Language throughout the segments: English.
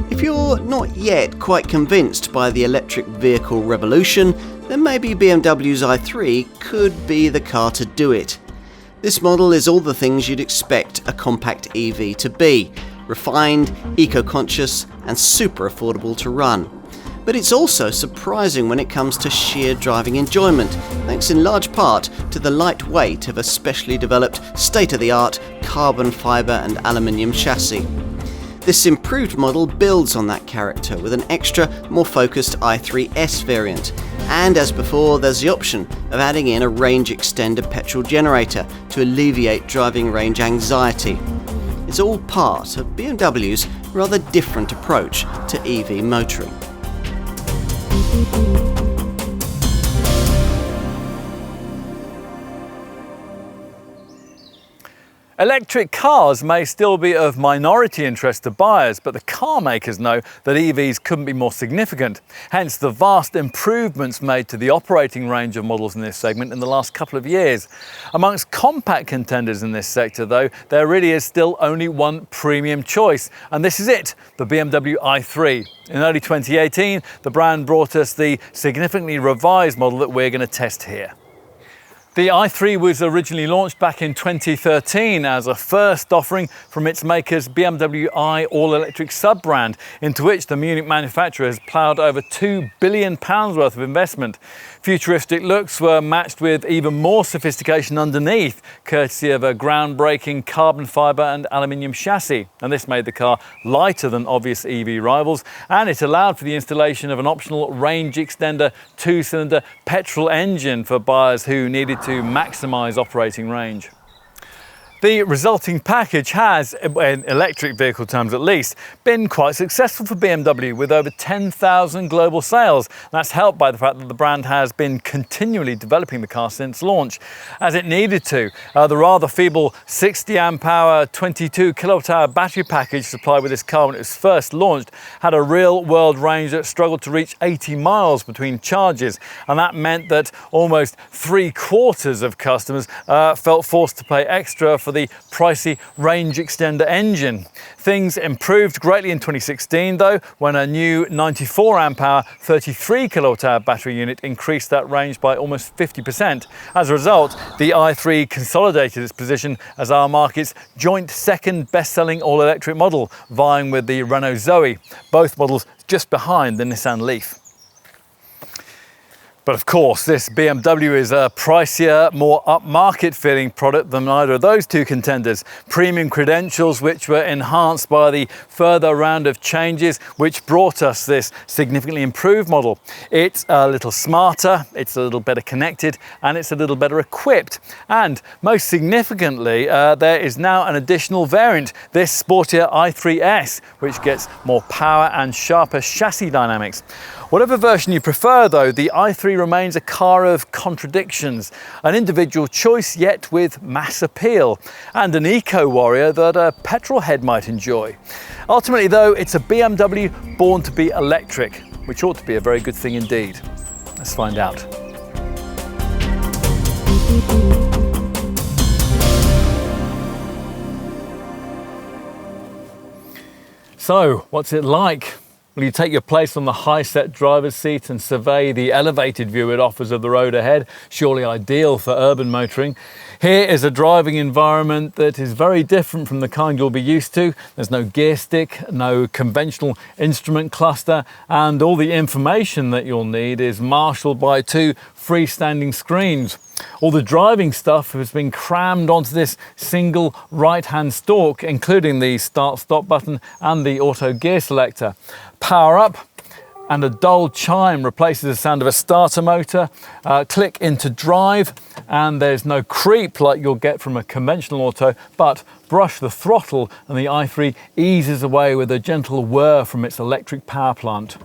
If you're not yet quite convinced by the electric vehicle revolution, then maybe BMW's i3 could be the car to do it. This model is all the things you'd expect a compact EV to be: refined, eco-conscious and super affordable to run. But it's also surprising when it comes to sheer driving enjoyment, thanks in large part to the light weight of a specially developed state-of-the-art carbon fibre and aluminium chassis. This improved model builds on that character with an extra, more focused i3S variant, and as before there's the option of adding in a range extender petrol generator to alleviate driving range anxiety. It's all part of BMW's rather different approach to EV motoring. Electric cars may still be of minority interest to buyers, but the car makers know that EVs couldn't be more significant. Hence the vast improvements made to the operating range of models in this segment in the last couple of years. Amongst compact contenders in this sector, though, there really is still only one premium choice, and this is it, the BMW i3. In early 2018, the brand brought us the significantly revised model that we're going to test here. The i3 was originally launched back in 2013 as a first offering from its maker's BMW i all-electric sub-brand, into which the Munich manufacturer has ploughed over £2 billion worth of investment. Futuristic looks were matched with even more sophistication underneath, courtesy of a groundbreaking carbon fibre and aluminium chassis. And this made the car lighter than obvious EV rivals, and it allowed for the installation of an optional range extender two-cylinder petrol engine for buyers who needed to maximise operating range. The resulting package has, in electric vehicle terms at least, been quite successful for BMW, with over 10,000 global sales. That's helped by the fact that the brand has been continually developing the car since launch, as it needed to. The rather feeble 60 amp hour, 22 kilowatt hour battery package supplied with this car when it was first launched had a real world range that struggled to reach 80 miles between charges, and that meant that almost 3/4 of customers felt forced to pay extra for the pricey range extender engine. Things improved greatly in 2016 though, when a new 94 amp hour 33 kilowatt hour battery unit increased that range by almost 50%. As a result, the i3 consolidated its position as our market's joint second best-selling all-electric model, vying with the Renault Zoe, both models just behind the Nissan Leaf. But of course, this BMW is a pricier, more upmarket feeling product than either of those two contenders. Premium credentials which were enhanced by the further round of changes which brought us this significantly improved model. It's a little smarter, it's a little better connected, and it's a little better equipped. And most significantly, there is now an additional variant, this sportier i3S, which gets more power and sharper chassis dynamics. Whatever version you prefer though, the i3 remains a car of contradictions, an individual choice yet with mass appeal, and an eco-warrior that a petrol head might enjoy. Ultimately though, it's a BMW born to be electric, which ought to be a very good thing indeed. Let's find out. So, what's it like? Well, you take your place on the high-set driver's seat and survey the elevated view it offers of the road ahead, surely ideal for urban motoring. Here is a driving environment that is very different from the kind you'll be used to. There's no gear stick, no conventional instrument cluster, and all the information that you'll need is marshalled by two freestanding screens. All the driving stuff has been crammed onto this single right-hand stalk, including the start-stop button and the auto gear selector. Power up, and a dull chime replaces the sound of a starter motor. Click into drive, and there's no creep like you'll get from a conventional auto, but brush the throttle and the i3 eases away with a gentle whir from its electric power plant.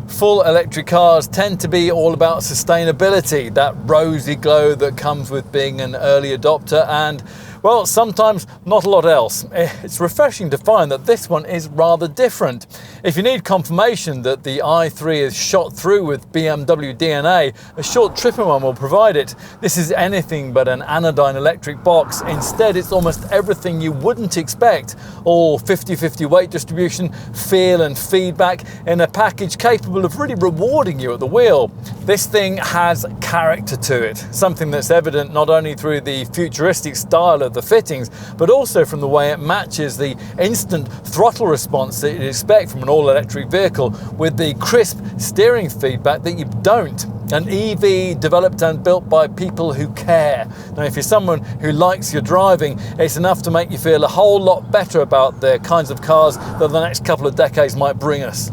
Full electric cars tend to be all about sustainability, that rosy glow that comes with being an early adopter, and Well, sometimes not a lot else. It's refreshing to find that this one is rather different. If you need confirmation that the i3 is shot through with BMW DNA, a short tripping one will provide it. This is anything but an anodyne electric box. Instead, it's almost everything you wouldn't expect. All 50-50 weight distribution, feel and feedback in a package capable of really rewarding you at the wheel. This thing has character to it, something that's evident not only through the futuristic style of the fittings, but also from the way it matches the instant throttle response that you'd expect from an all-electric vehicle with the crisp steering feedback that you don't. An EV developed and built by people who care. Now, if you're someone who likes your driving, it's enough to make you feel a whole lot better about the kinds of cars that the next couple of decades might bring us.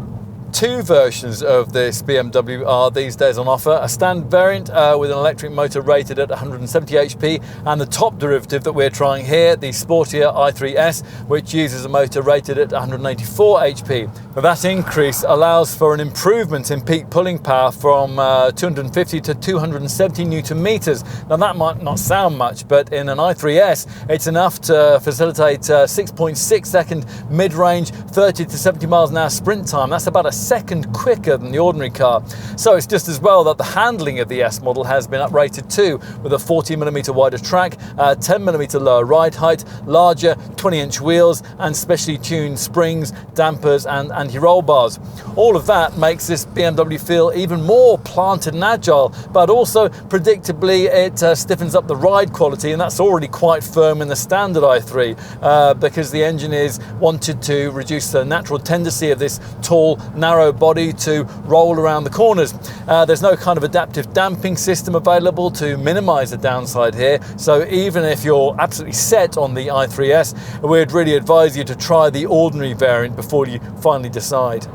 Two versions of this BMW are these days on offer. A standard variant with an electric motor rated at 170 HP, and the top derivative that we're trying here, the sportier i3S, which uses a motor rated at 184 HP. Now, that increase allows for an improvement in peak pulling power from 250 to 270 Newton meters. Now, that might not sound much, but in an i3S, it's enough to facilitate 6.6 second mid-range 30 to 70 miles an hour sprint time. That's about a second quicker than the ordinary car. So it's just as well that the handling of the S model has been uprated too, with a 40mm wider track, 10mm lower ride height, larger 20-inch wheels, and specially tuned springs, dampers, and anti-roll bars. All of that makes this BMW feel even more planted and agile, but also predictably it stiffens up the ride quality, and that's already quite firm in the standard i3 because the engineers wanted to reduce the natural tendency of this tall, narrow body to roll around the corners. There's no kind of adaptive damping system available to minimize the downside here, so even if you're absolutely set on the i3S, we'd really advise you to try the ordinary variant before you finally decide.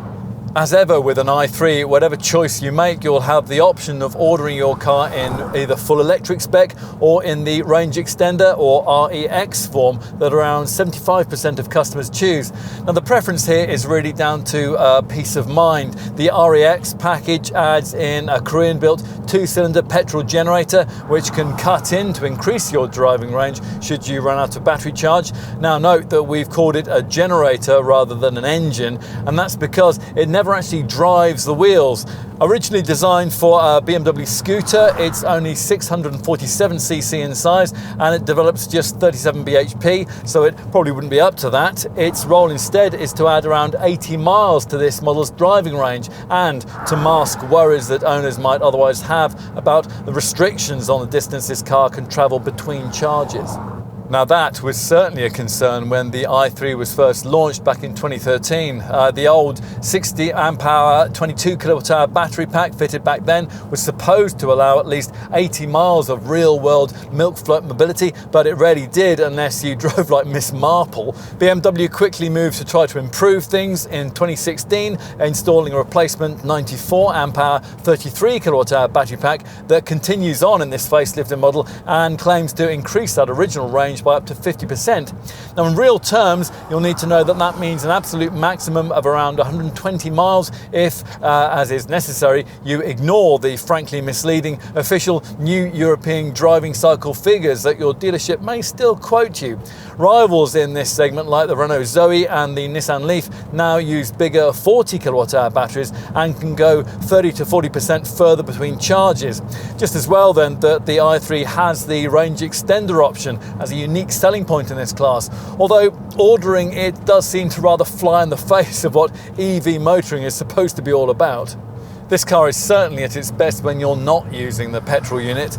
As ever with an i3, whatever choice you make, you'll have the option of ordering your car in either full electric spec or in the range extender or REX form that around 75% of customers choose. Now, the preference here is really down to peace of mind. The REX package adds in a Korean-built 2-cylinder petrol generator, which can cut in to increase your driving range should you run out of battery charge. Now, note that we've called it a generator rather than an engine, and that's because it never actually drives the wheels. Originally designed for a BMW scooter, it's only 647cc in size, and it develops just 37 bhp, so it probably wouldn't be up to that. Its role instead is to add around 80 miles to this model's driving range and to mask worries that owners might otherwise have about the restrictions on the distance this car can travel between charges. Now, that was certainly a concern when the i3 was first launched back in 2013. The old 60 amp hour 22 kilowatt hour battery pack fitted back then was supposed to allow at least 80 miles of real world milk float mobility, but it rarely did unless you drove like Miss Marple. BMW quickly moved to try to improve things in 2016, installing a replacement 94 amp hour 33 kilowatt hour battery pack that continues on in this facelifted model and claims to increase that original range by up to 50%. Now, in real terms, you'll need to know that that means an absolute maximum of around 120 miles if, as is necessary, you ignore the frankly misleading official new European driving cycle figures that your dealership may still quote you. Rivals in this segment like the Renault Zoe and the Nissan Leaf now use bigger 40 kilowatt hour batteries and can go 30 to 40% further between charges. Just as well then that the i3 has the range extender option as a unique selling point in this class, although ordering it does seem to rather fly in the face of what EV motoring is supposed to be all about. This car is certainly at its best when you're not using the petrol unit.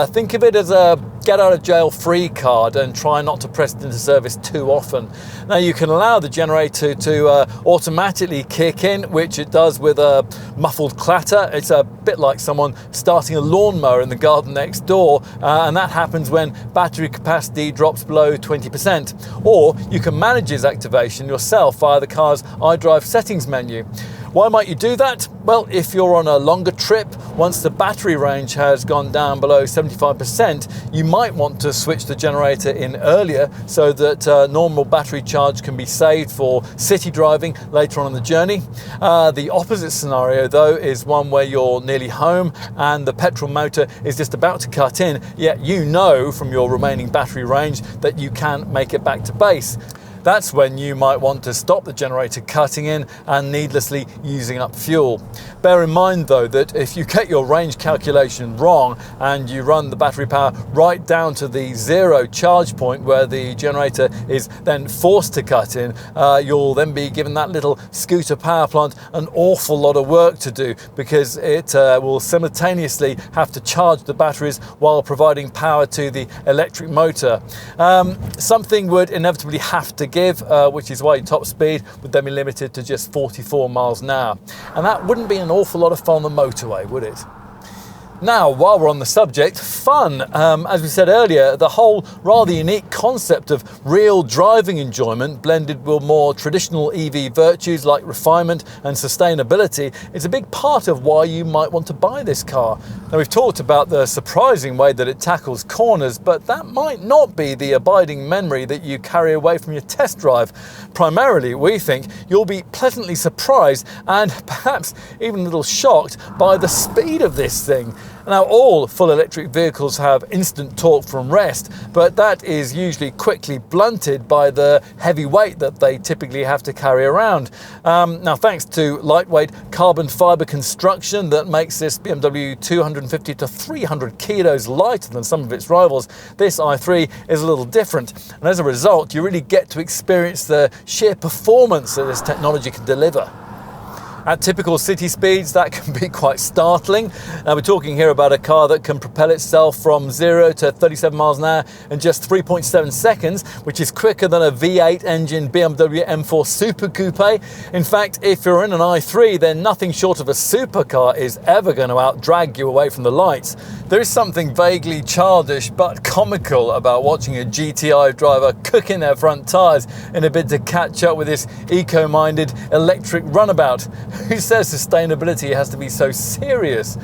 Think of it as a get out of jail free card and try not to press it into service too often. Now, you can allow the generator to automatically kick in, which it does with a muffled clatter. It's a bit like someone starting a lawnmower in the garden next door, and that happens when battery capacity drops below 20%. Or you can manage its activation yourself via the car's iDrive settings menu. Why might you do that? Well, if you're on a longer trip, once the battery range has gone down below 75%, you might want to switch the generator in earlier so that normal battery charge can be saved for city driving later on in the journey. The opposite scenario though is one where you're nearly home and the petrol motor is just about to cut in, yet you know from your remaining battery range that you can make it back to base. That's when you might want to stop the generator cutting in and needlessly using up fuel. Bear in mind though that if you get your range calculation wrong and you run the battery power right down to the zero charge point where the generator is then forced to cut in, you'll then be given that little scooter power plant an awful lot of work to do, because it will simultaneously have to charge the batteries while providing power to the electric motor. Something would inevitably have to give, which is why top speed would then be limited to just 44 miles an hour. And that wouldn't be an awful lot of fun on the motorway, would it? Now, while we're on the subject, fun. As we said earlier, the whole rather unique concept of real driving enjoyment blended with more traditional EV virtues like refinement and sustainability is a big part of why you might want to buy this car. Now, we've talked about the surprising way that it tackles corners, but that might not be the abiding memory that you carry away from your test drive. Primarily, we think you'll be pleasantly surprised and perhaps even a little shocked by the speed of this thing. Now, all full electric vehicles have instant torque from rest, but that is usually quickly blunted by the heavy weight that they typically have to carry around. Now, thanks to lightweight carbon fibre construction that makes this BMW 250 to 300 kilos lighter than some of its rivals, this i3 is a little different. And as a result, you really get to experience the sheer performance that this technology can deliver. At typical city speeds, that can be quite startling. Now, we're talking here about a car that can propel itself from 0 to 37 miles an hour in just 3.7 seconds, which is quicker than a V8 engine BMW M4 Super Coupe. In fact, if you're in an i3, then nothing short of a supercar is ever going to out-drag you away from the lights. There is something vaguely childish but comical about watching a GTI driver cooking their front tyres in a bid to catch up with this eco-minded electric runabout. Who says sustainability has to be so serious?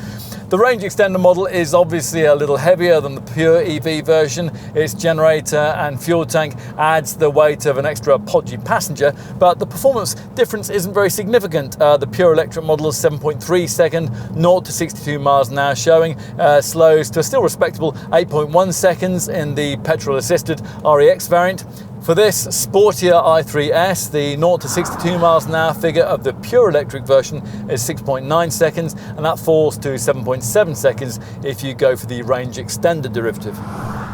The range extender model is obviously a little heavier than the pure EV version. Its generator and fuel tank adds the weight of an extra podgy passenger, but the performance difference isn't very significant. The pure electric model is 7.3 second, 0 to 62 miles an hour showing, slows to a still respectable 8.1 seconds in the petrol assisted REX variant. For this sportier i3S, the 0 to 62 miles an hour figure of the pure electric version is 6.9 seconds, and that falls to 7.7 seconds if you go for the range extender derivative.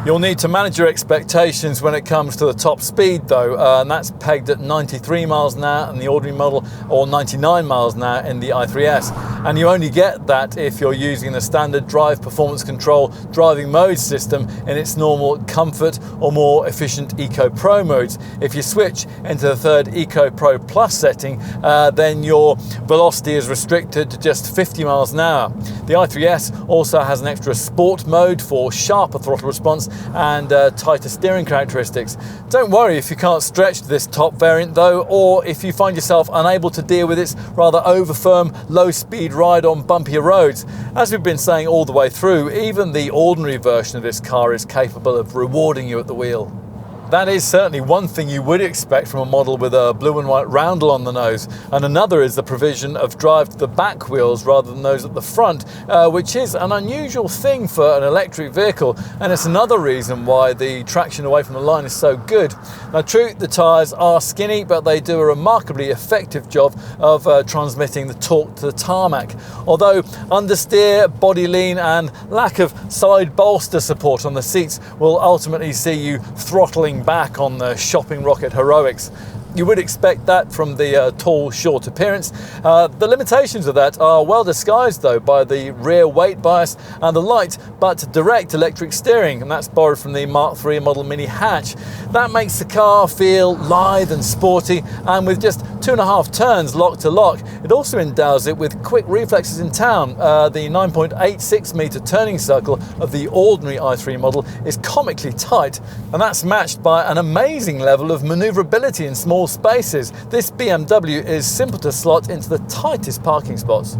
You'll need to manage your expectations when it comes to the top speed though, and that's pegged at 93 miles an hour in the ordinary model or 99 miles an hour in the i3S. And you only get that if you're using the standard drive performance control driving mode system in its normal comfort or more efficient Eco Pro modes. If you switch into the third Eco Pro Plus setting, then your velocity is restricted to just 50 miles an hour. The i3S also has an extra sport mode for sharper throttle response and tighter steering characteristics. Don't worry if you can't stretch to this top variant though, or if you find yourself unable to deal with its rather over-firm, low-speed ride on bumpier roads. As we've been saying all the way through, even the ordinary version of this car is capable of rewarding you at the wheel. That is certainly one thing you would expect from a model with a blue and white roundel on the nose, and another is the provision of drive to the back wheels rather than those at the front, which is an unusual thing for an electric vehicle, and it's another reason why the traction away from the line is so good. Now, true, the tyres are skinny, but they do a remarkably effective job of transmitting the torque to the tarmac, although understeer, body lean and lack of side bolster support on the seats will ultimately see you throttling back on the shopping rocket heroics. You would expect that from the tall, short appearance. The limitations of that are well disguised though by the rear weight bias and the light but direct electric steering, and that's borrowed from the Mark III model Mini hatch. That makes the car feel lithe and sporty, and with just 2.5 turns lock to lock, it also endows it with quick reflexes in town. The 9.86 metre turning circle of the ordinary i3 model is comically tight, and that's matched by an amazing level of manoeuvrability in small small spaces. This BMW is simple to slot into the tightest parking spots.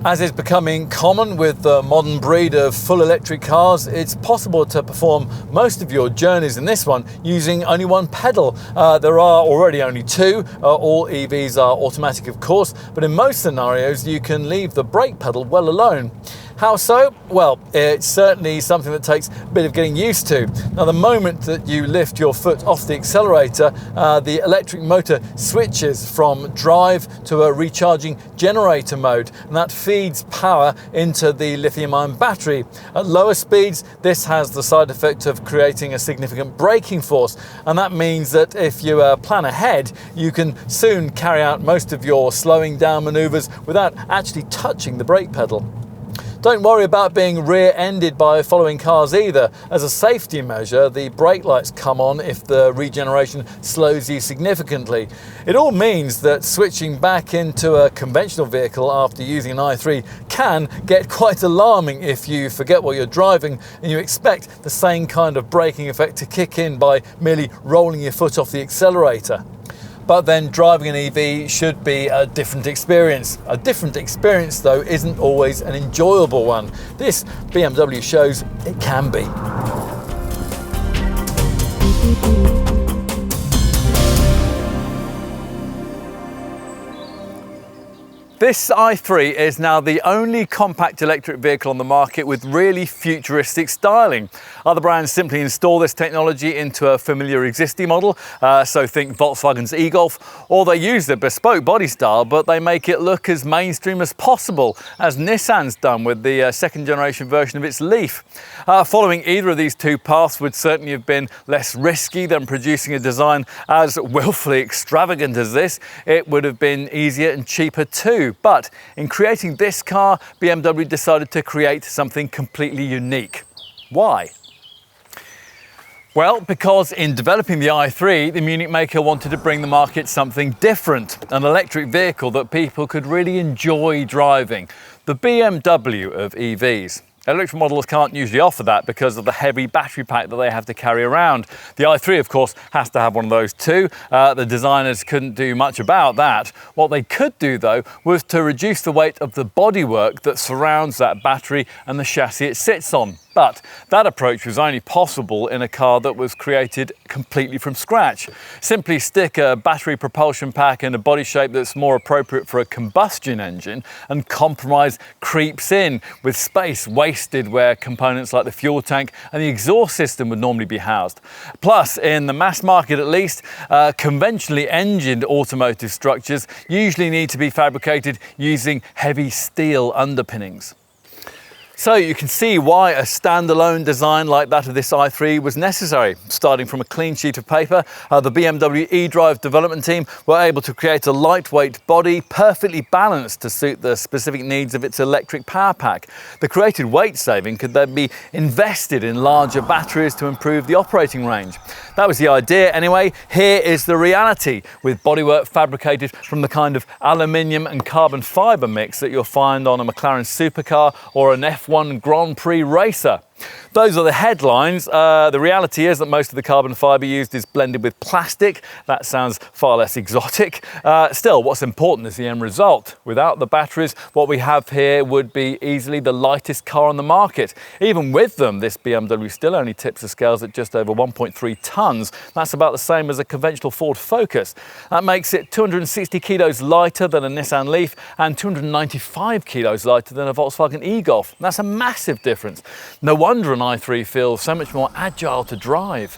As is becoming common with the modern breed of full electric cars, it's possible to perform most of your journeys in this one using only one pedal. There are already only two. All EVs are automatic, of course, but in most scenarios you can leave the brake pedal well alone. How so? Well, it's certainly something that takes a bit of getting used to. Now, the moment that you lift your foot off the accelerator, the electric motor switches from drive to a recharging generator mode, and that feeds power into the lithium-ion battery. At lower speeds, this has the side effect of creating a significant braking force, and that means that if you plan ahead, you can soon carry out most of your slowing down maneuvers without actually touching the brake pedal. Don't worry about being rear-ended by following cars either. As a safety measure, the brake lights come on if the regeneration slows you significantly. It all means that switching back into a conventional vehicle after using an i3 can get quite alarming if you forget what you're driving and you expect the same kind of braking effect to kick in by merely rolling your foot off the accelerator. But then driving an EV should be a different experience. A different experience, though, isn't always an enjoyable one. This BMW shows it can be. This i3 is now the only compact electric vehicle on the market with really futuristic styling. Other brands simply install this technology into a familiar existing model, so think Volkswagen's e-Golf, or they use the bespoke body style, but they make it look as mainstream as possible, as Nissan's done with the second generation version of its Leaf. Following either of these two paths would certainly have been less risky than producing a design as willfully extravagant as this. It would have been easier and cheaper too. But in creating this car, BMW decided to create something completely unique. Why? Well, because in developing the i3, the Munich maker wanted to bring the market something different, an electric vehicle that people could really enjoy driving, the BMW of EVs. Electric models can't usually offer that because of the heavy battery pack that they have to carry around. The i3, of course, has to have one of those too. The designers couldn't do much about that. What they could do, though, was to reduce the weight of the bodywork that surrounds that battery and the chassis it sits on. But that approach was only possible in a car that was created completely from scratch. Simply stick a battery propulsion pack in a body shape that's more appropriate for a combustion engine, and compromise creeps in, with space wasted where components like the fuel tank and the exhaust system would normally be housed. Plus, in the mass market at least, conventionally engined automotive structures usually need to be fabricated using heavy steel underpinnings. So you can see why a standalone design like that of this i3 was necessary. Starting from a clean sheet of paper, the BMW eDrive development team were able to create a lightweight body perfectly balanced to suit the specific needs of its electric power pack. The created weight saving could then be invested in larger batteries to improve the operating range. That was the idea anyway. Here is the reality, with bodywork fabricated from the kind of aluminium and carbon fibre mix that you'll find on a McLaren supercar or an F1 Grand Prix racer. Those are the headlines. The reality is that most of the carbon fibre used is blended with plastic. That sounds far less exotic. Still, what's important is the end result. Without the batteries, what we have here would be easily the lightest car on the market. Even with them, this BMW still only tips the scales at just over 1.3 tonnes. That's about the same as a conventional Ford Focus. That makes it 260 kilos lighter than a Nissan Leaf and 295 kilos lighter than a Volkswagen e-Golf. That's a massive difference. No wonder an i3 feels so much more agile to drive.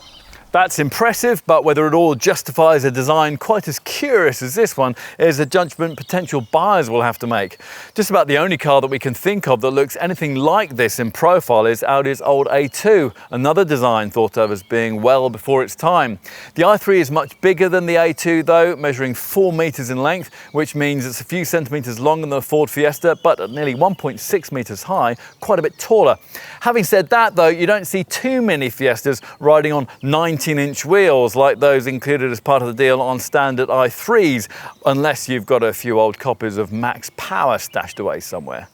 That's impressive, but whether it all justifies a design quite as curious as this one is a judgment potential buyers will have to make. Just about the only car that we can think of that looks anything like this in profile is Audi's old A2, another design thought of as being well before its time. The i3 is much bigger than the A2 though, measuring 4 metres in length, which means it's a few centimetres longer than the Ford Fiesta, but at nearly 1.6 metres high, quite a bit taller. Having said that though, you don't see too many Fiestas riding on 19-inch wheels like those included as part of the deal on standard i3s, unless you've got a few old copies of Max Power stashed away somewhere.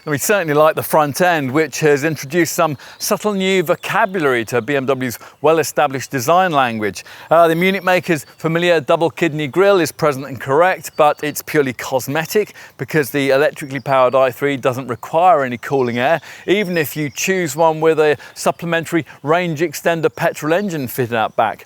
And we certainly like the front end, which has introduced some subtle new vocabulary to BMW's well-established design language. The Munich maker's familiar double kidney grille is present and correct, but it's purely cosmetic because the electrically powered i3 doesn't require any cooling air, even if you choose one with a supplementary range extender petrol engine fitted out back.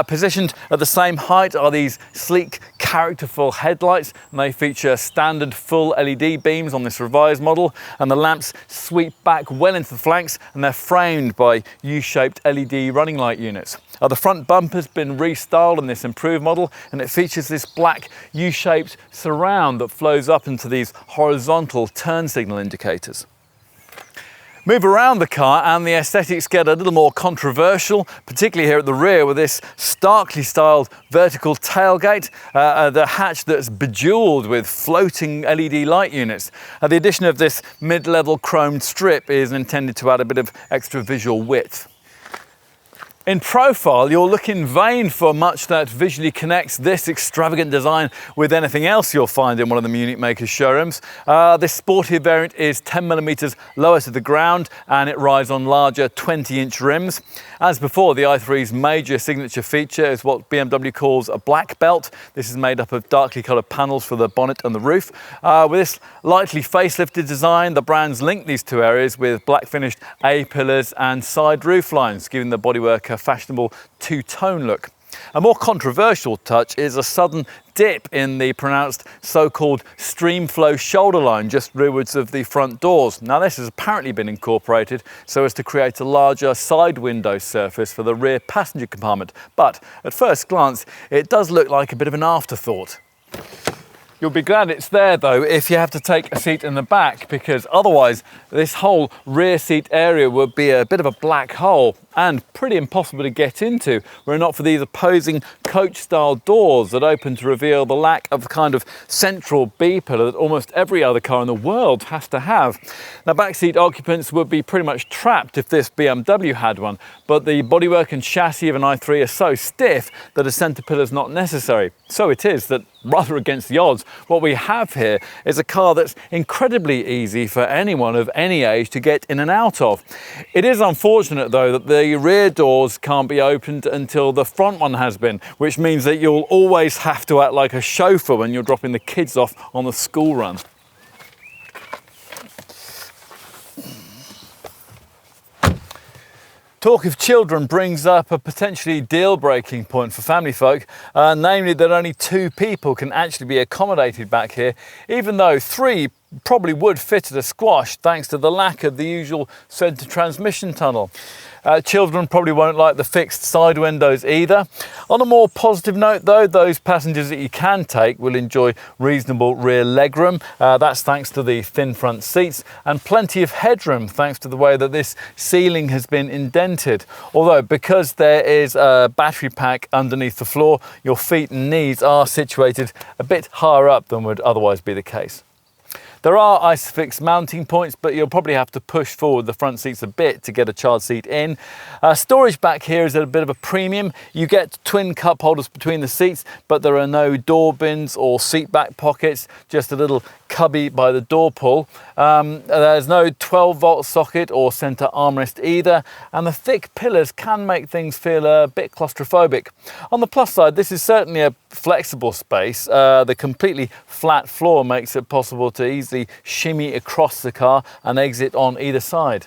Positioned at the same height are these sleek, characterful headlights, and they feature standard full LED beams on this revised model, and the lamps sweep back well into the flanks, and they're framed by U-shaped LED running light units. The front bumper's been restyled in this improved model, and it features this black U-shaped surround that flows up into these horizontal turn signal indicators. Move around the car and the aesthetics get a little more controversial, particularly here at the rear with this starkly styled vertical tailgate, the hatch that's bejewelled with floating LED light units. The addition of this mid-level chromed strip is intended to add a bit of extra visual width. In profile, you'll look in vain for much that visually connects this extravagant design with anything else you'll find in one of the Munich maker's showrooms. This sportier variant is 10mm lower to the ground, and it rides on larger 20-inch rims. As before, the i3's major signature feature is what BMW calls a black belt. This is made up of darkly coloured panels for the bonnet and the roof. With this lightly facelifted design, the brands link these two areas with black finished A-pillars and side roof lines, giving the bodywork a fashionable two-tone look. A more controversial touch is a sudden dip in the pronounced so-called streamflow shoulder line just rearwards of the front doors. Now this has apparently been incorporated so as to create a larger side window surface for the rear passenger compartment, but at first glance it does look like a bit of an afterthought. You'll be glad it's there though if you have to take a seat in the back, because otherwise this whole rear seat area would be a bit of a black hole and pretty impossible to get into were it not for these opposing coach-style doors that open to reveal the lack of the kind of central B-pillar that almost every other car in the world has to have. Now, backseat occupants would be pretty much trapped if this BMW had one, but the bodywork and chassis of an i3 are so stiff that a centre pillar is not necessary. So it is that, rather against the odds, what we have here is a car that's incredibly easy for anyone of any age to get in and out of. It is unfortunate though that the rear doors can't be opened until the front one has been, which means that you'll always have to act like a chauffeur when you're dropping the kids off on the school run. Talk of children brings up a potentially deal-breaking point for family folk, namely that only 2 people can actually be accommodated back here, even though 3 probably would fit at a squash thanks to the lack of the usual centre transmission tunnel. Children probably won't like the fixed side windows either. On a more positive note though, those passengers that you can take will enjoy reasonable rear legroom. That's thanks to the thin front seats, and plenty of headroom thanks to the way that this ceiling has been indented. Although because there is a battery pack underneath the floor, your feet and knees are situated a bit higher up than would otherwise be the case. There are ISOFIX mounting points, but you'll probably have to push forward the front seats a bit to get a child seat in. Storage back here is at a bit of a premium. You get twin cup holders between the seats, but there are no door bins or seat back pockets, just a little cubby by the door pull. There's no 12-volt socket or centre armrest either, and the thick pillars can make things feel a bit claustrophobic. On the plus side, this is certainly a flexible space. The completely flat floor makes it possible to easily shimmy across the car and exit on either side.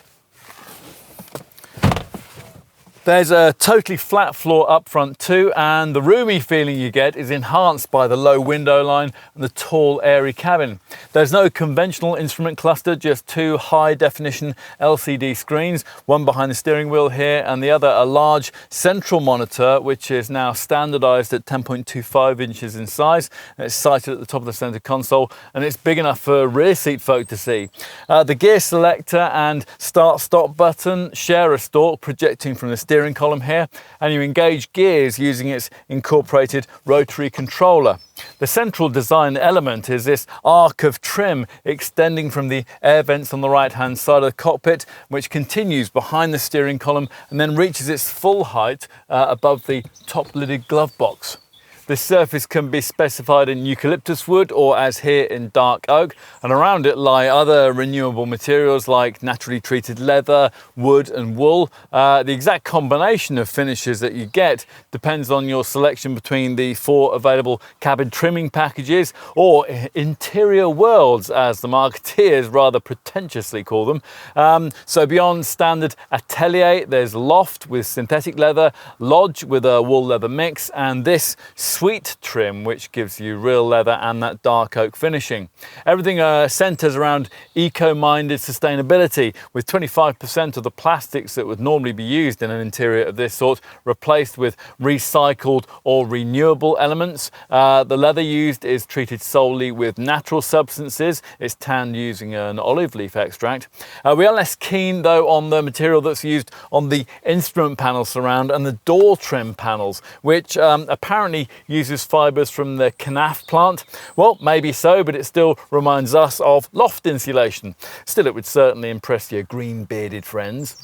There's a totally flat floor up front too, and the roomy feeling you get is enhanced by the low window line and the tall, airy cabin. There's no conventional instrument cluster, just 2 high-definition LCD screens, one behind the steering wheel here and the other a large central monitor, which is now standardised at 10.25 inches in size. It's sited at the top of the centre console, and it's big enough for rear seat folk to see. The gear selector and start-stop button share a stalk projecting from the steering column here, and you engage gears using its incorporated rotary controller. The central design element is this arc of trim extending from the air vents on the right hand side of the cockpit, which continues behind the steering column and then reaches its full height above the top lidded glove box. This surface can be specified in eucalyptus wood or, as here, in dark oak, and around it lie other renewable materials like naturally treated leather, wood and wool. The exact combination of finishes that you get depends on your selection between the 4 available cabin trimming packages, or interior worlds as the marketeers rather pretentiously call them. So beyond standard atelier, there's loft with synthetic leather, lodge with a wool leather mix, and this sweet trim which gives you real leather and that dark oak finishing. Everything centres around eco-minded sustainability, with 25% of the plastics that would normally be used in an interior of this sort replaced with recycled or renewable elements. The leather used is treated solely with natural substances. It's tanned using an olive leaf extract. We are less keen though on the material that's used on the instrument panel surround and the door trim panels, which apparently uses fibres from the Canaf plant. Well, maybe so, but it still reminds us of loft insulation. Still, it would certainly impress your green-bearded friends.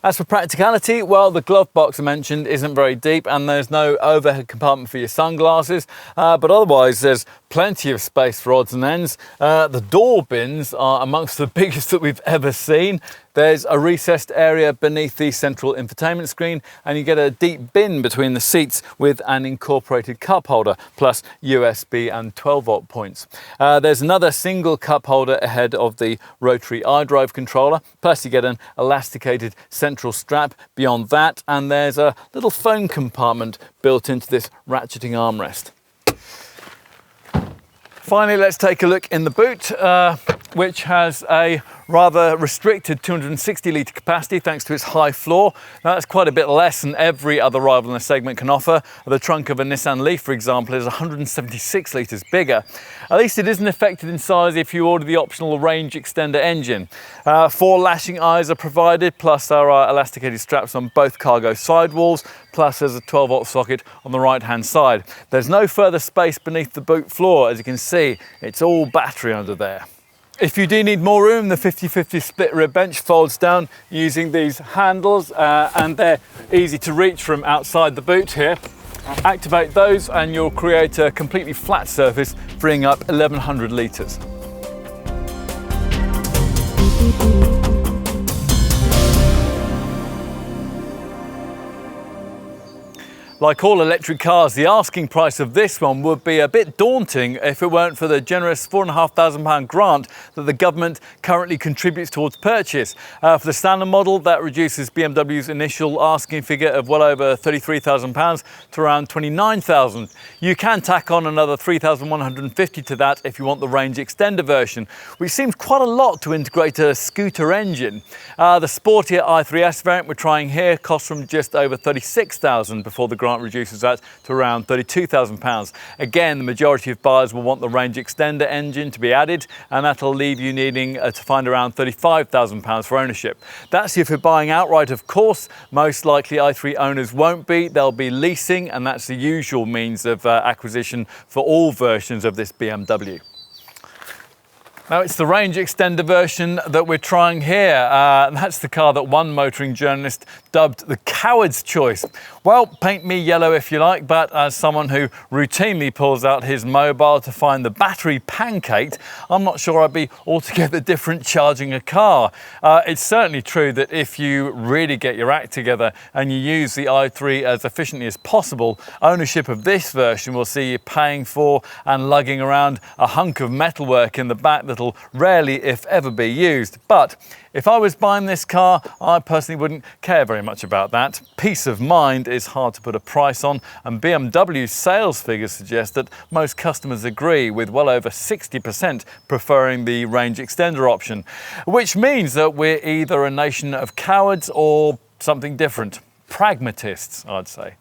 As for practicality, well, the glove box I mentioned isn't very deep and there's no overhead compartment for your sunglasses, but otherwise there's plenty of space for odds and ends. The door bins are amongst the biggest that we've ever seen. There's a recessed area beneath the central infotainment screen, and you get a deep bin between the seats with an incorporated cup holder, plus USB and 12-volt points. There's another single cup holder ahead of the rotary iDrive controller, plus you get an elasticated central strap beyond that, and there's a little phone compartment built into this ratcheting armrest. Finally, let's take a look in the boot, which has a rather restricted 260 litre capacity thanks to its high floor. Now, that's quite a bit less than every other rival in the segment can offer. The trunk of a Nissan Leaf, for example, is 176 litres bigger. At least it isn't affected in size if you order the optional range extender engine. 4 lashing eyes are provided, plus there are elasticated straps on both cargo sidewalls, plus there's a 12-volt socket on the right-hand side. There's no further space beneath the boot floor. As you can see, it's all battery under there. If you do need more room, the 50/50 split rear bench folds down using these handles, and they're easy to reach from outside the boot here. Activate those and you'll create a completely flat surface, freeing up 1100 litres. Like all electric cars, the asking price of this one would be a bit daunting if it weren't for the generous £4,500 grant that the government currently contributes towards purchase. For the standard model, that reduces BMW's initial asking figure of well over £33,000 to around £29,000. You can tack on another £3,150 to that if you want the range extender version, which seems quite a lot to integrate a scooter engine. The sportier i3S variant we're trying here costs from just over £36,000 before the grant reduces that to around £32,000. Again, the majority of buyers will want the range extender engine to be added, and that'll leave you needing to find around £35,000 for ownership. That's if you're buying outright, of course. Most likely i3 owners won't be. They'll be leasing, and that's the usual means of acquisition for all versions of this BMW. Now, it's the range extender version that we're trying here. That's the car that one motoring journalist dubbed the coward's choice. Well, paint me yellow if you like, but as someone who routinely pulls out his mobile to find the battery pancaked, I'm not sure I'd be altogether different charging a car. It's certainly true that if you really get your act together and you use the i3 as efficiently as possible, ownership of this version will see you paying for and lugging around a hunk of metalwork in the back that'll rarely, if ever, be used. But if I was buying this car, I personally wouldn't care very much about that. Peace of mind is hard to put a price on, and BMW's sales figures suggest that most customers agree, with well over 60% preferring the range extender option, which means that we're either a nation of cowards or something different. Pragmatists, I'd say.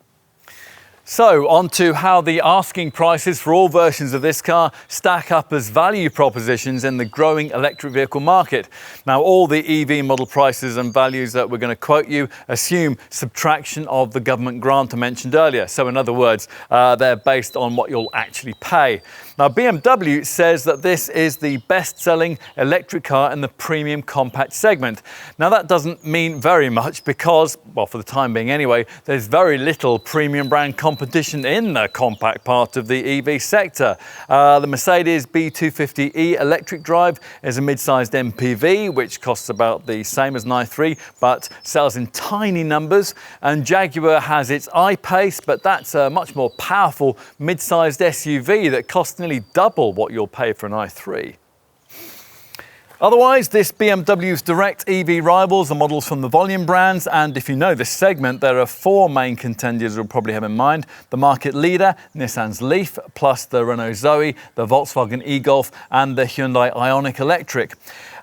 So, on to how the asking prices for all versions of this car stack up as value propositions in the growing electric vehicle market. Now, all the EV model prices and values that we're going to quote you assume subtraction of the government grant I mentioned earlier. So, in other words, they're based on what you'll actually pay. Now, BMW says that this is the best-selling electric car in the premium compact segment. Now, that doesn't mean very much because, well, for the time being anyway, there's very little premium brand competition competition in the compact part of the EV sector. The Mercedes B250e electric drive is a mid-sized MPV, which costs about the same as an i3, but sells in tiny numbers. And Jaguar has its I-Pace, but that's a much more powerful mid-sized SUV that costs nearly double what you'll pay for an i3. Otherwise, this BMW's direct EV rivals are models from the volume brands, and if you know this segment, there are four main contenders you'll probably have in mind. The market leader, Nissan's Leaf, plus the Renault Zoe, the Volkswagen e-Golf, and the Hyundai Ioniq Electric.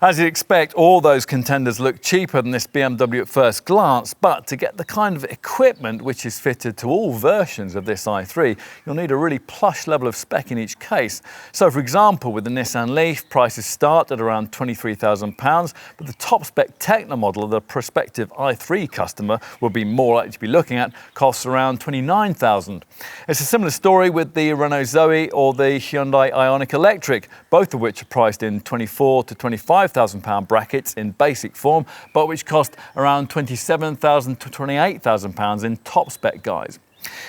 As you'd expect, all those contenders look cheaper than this BMW at first glance, but to get the kind of equipment which is fitted to all versions of this i3, you'll need a really plush level of spec in each case. So for example, with the Nissan Leaf, prices start at around £23,000, but the top spec Techno model the prospective i3 customer will be more likely to be looking at costs around £29,000. It's a similar story with the Renault Zoe or the Hyundai Ioniq Electric, both of which are priced in £24,000 to £25,000 brackets in basic form, but which cost around £27,000 to £28,000 in top spec guys.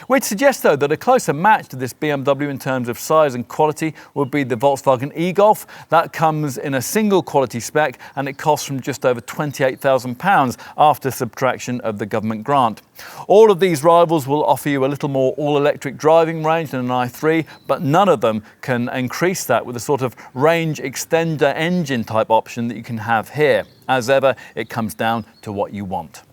We'd suggest though that a closer match to this BMW in terms of size and quality would be the Volkswagen e-Golf. That comes in a single quality spec and it costs from just over £28,000 after subtraction of the government grant. All of these rivals will offer you a little more all-electric driving range than an i3, but none of them can increase that with the sort of range extender engine type option that you can have here. As ever, it comes down to what you want.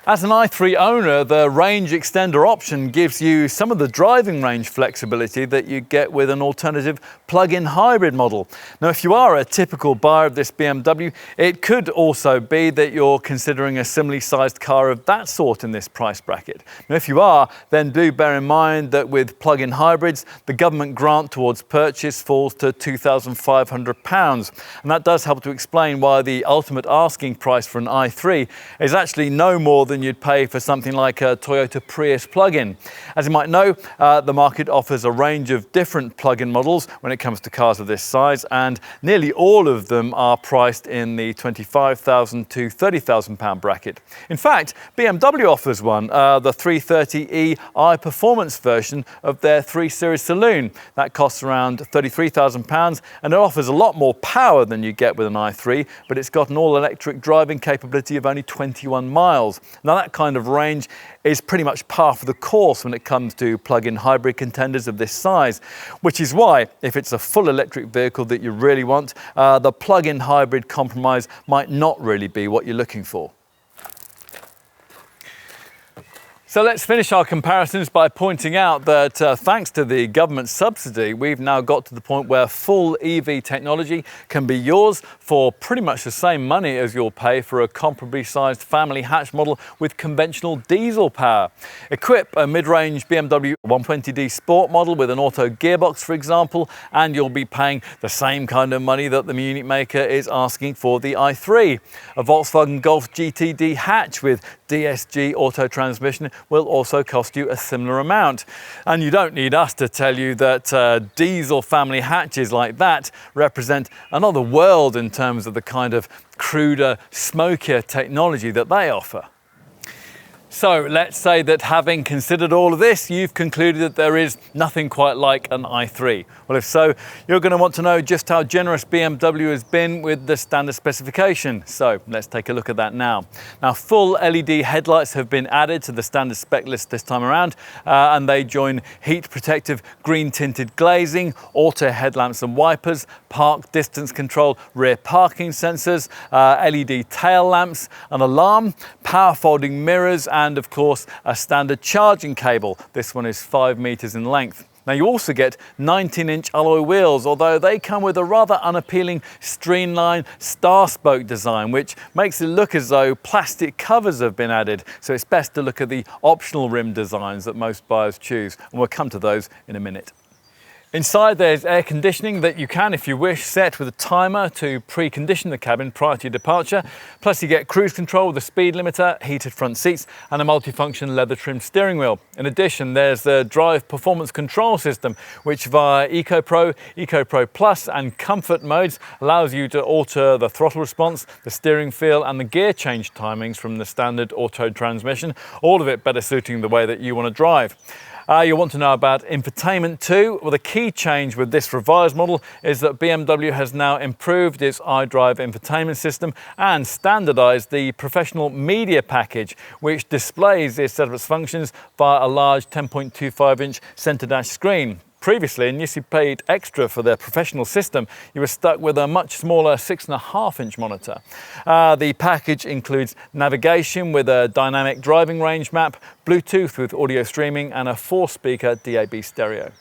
As an i3 owner, the range extender option gives you some of the driving range flexibility that you get with an alternative plug-in hybrid model. Now, if you are a typical buyer of this BMW, it could also be that you're considering a similarly sized car of that sort in this price bracket. Now, if you are, then do bear in mind that with plug-in hybrids, the government grant towards purchase falls to £2,500. And that does help to explain why the ultimate asking price for an i3 is actually no more than you'd pay for something like a Toyota Prius plug-in. As you might know, the market offers a range of different plug-in models when it comes to cars of this size, and nearly all of them are priced in the £25,000 to £30,000 bracket. In fact, BMW offers one, the 330e i Performance version of their 3 Series Saloon. That costs around £33,000 and it offers a lot more power than you get with an i3, but it's got an all-electric driving capability of only 21 miles. Now that kind of range is pretty much par for the course when it comes to plug-in hybrid contenders of this size, which is why, if it's a full electric vehicle that you really want, the plug-in hybrid compromise might not really be what you're looking for. So let's finish our comparisons by pointing out that thanks to the government subsidy, we've now got to the point where full EV technology can be yours for pretty much the same money as you'll pay for a comparably sized family hatch model with conventional diesel power. Equip a mid-range BMW 120D Sport model with an auto gearbox, for example, and you'll be paying the same kind of money that the Munich maker is asking for the i3. A Volkswagen Golf GTD hatch with DSG auto transmission will also cost you a similar amount. And you don't need us to tell you that diesel family hatches like that represent another world in terms of the kind of cruder, smokier technology that they offer. So let's say that having considered all of this, you've concluded that there is nothing quite like an i3. Well, if so, you're going to want to know just how generous BMW has been with the standard specification. So let's take a look at that now. Now, full LED headlights have been added to the standard spec list this time around, and they join heat protective green tinted glazing, auto headlamps and wipers, park distance control, rear parking sensors, LED tail lamps, an alarm, power folding mirrors, and of course a standard charging cable. This one is 5 meters in length. Now you also get 19-inch alloy wheels, although they come with a rather unappealing streamline star spoke design, which makes it look as though plastic covers have been added. So it's best to look at the optional rim designs that most buyers choose, and we'll come to those in a minute. Inside there's air conditioning that you can, if you wish, set with a timer to precondition the cabin prior to your departure. Plus you get cruise control with a speed limiter, heated front seats and a multifunction leather trimmed steering wheel. In addition, there's the drive performance control system, which via EcoPro, EcoPro Plus and Comfort modes allows you to alter the throttle response, the steering feel and the gear change timings from the standard auto transmission, all of it better suiting the way that you want to drive. You'll want to know about infotainment too. Well, the key change with this revised model is that BMW has now improved its iDrive infotainment system and standardized the professional media package, which displays its set of its functions via a large 10.25-inch center dash screen. Previously, unless you paid extra for their professional system, you were stuck with a much smaller 6.5-inch monitor. The package includes navigation with a dynamic driving range map, Bluetooth with audio streaming, and a 4-speaker DAB stereo.